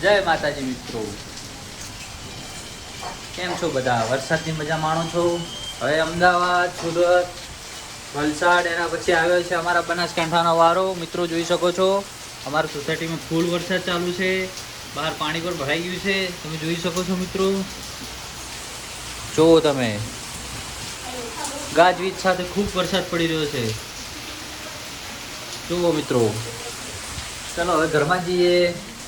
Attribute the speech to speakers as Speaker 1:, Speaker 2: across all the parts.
Speaker 1: જય માતાજી મિત્રો, કેમ છો બધા? વરસાદની મજા માણો છો? હવે અમદાવાદ, સુરત, વલસાડ એના પછી આવ્યો છે અમારા બનાસકાંઠાનો વારો. મિત્રો જોઈ શકો છો અમારા સોસાયટીમાં ફૂલ વરસાદ ચાલુ છે. બહાર પાણી પર ભરાઈ ગયું છે, તમે જોઈ શકો છો મિત્રો. જુઓ તમે, ગાજવીજ સાથે ખૂબ વરસાદ પડી રહ્યો છે. જુઓ મિત્રો, ચલો હવે ઘરમાં જઈએ.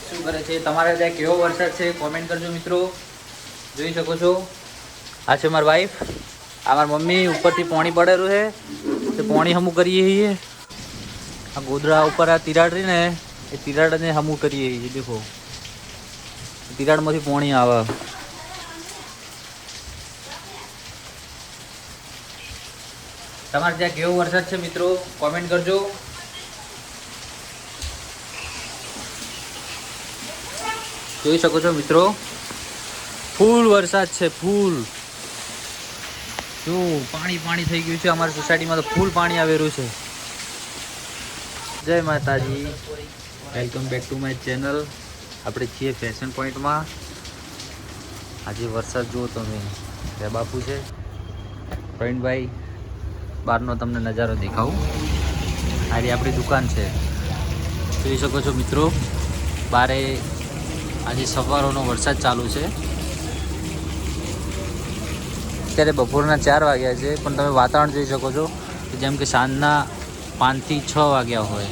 Speaker 1: શું કરે છે તમારે ત્યાં? કેવો વરસાદ છે કોમેન્ટ કરજો મિત્રો. જોઈ શકો છો આ છે મારી વાઈફ, આ મારી મમ્મી. ઉપરથી પાણી પડેલું છે તે પાણી હમું કરીએ છીએ. આ ગોદડા ઉપર આ તિરાડ રહી ને, એ તિરાડને હમું કરીએ છીએ. દેખો તિરાડમાંથી પાણી આવે. તમારે ત્યાં કેવો વરસાદ છે મિત્રો કોમેન્ટ કરજો. જોઈ શકો છો મિત્રો, ફૂલ વરસાદ છે, ફૂલ. જો પાણી પાણી થઈ ગયું છે અમારી સોસાયટીમાં, તો ફૂલ પાણી આવેલું છે. જય માતાજી, welcome back to my channel. આપણે છીએ ફેશન પોઈન્ટમાં. આજે વરસાદ જુઓ તમે, બે બાપુ છે, પ્રવીણભાઈ. બહારનો તમને નજારો દેખાવું. આજે આપણી દુકાન છે, જોઈ શકો છો મિત્રો. બારે આજે સવારનો વરસાદ ચાલુ છે. અત્યારે બપોરના 4 વાગ્યા છે, પણ તમે વાતાવરણ જોઈ શકો છો કે જેમ કે સાંજના 5 થી 6 વાગ્યા હોય.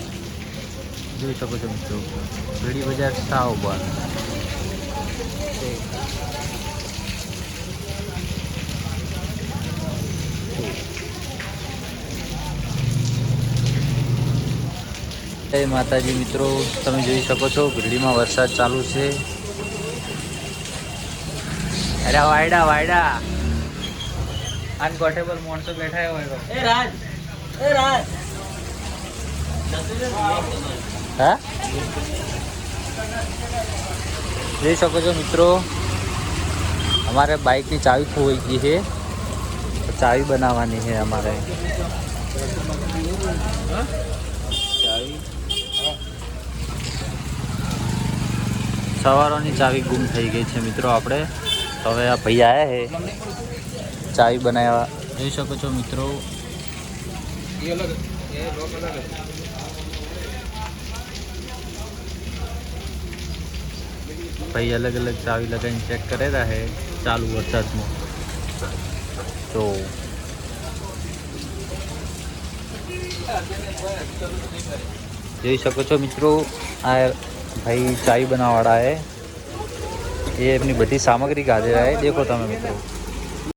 Speaker 1: જોઈ શકો છો મિત્રો, રેડી બજાર સાવ બહાર. જય માતાજી મિત્રો, તમે જોઈ શકો છો ભીડીમાં વરસાદ ચાલુ છે. અરે વાયડા વાયડા અનકોટેબલ માણસો બેઠા હોય. એ રાજ, એ રાજ, હા જોઈ શકો છો મિત્રો, અમારે બાઇકની ચાવી ખોવાઈ ગઈ છે, ચાવી બનાવવાની છે અમારે. સવારોની ચાવી ગુમ થઈ ગઈ છે મિત્રો. આપણે હવે આ ભાઈ આવ્યા છે ચાવી બનાવવા. જોઈ શકો છો મિત્રો, ભાઈ અલગ અલગ ચાવી લગાવીને ચેક કરેલા છે ચાલુ વરસાદમાં. તો જોઈ શકો છો મિત્રો, આ ભાઈ ચાવી બનાવવાવાળા એ એમની બધી સામગ્રી ગાજેલા છે. દેખો તમે મિત્રો,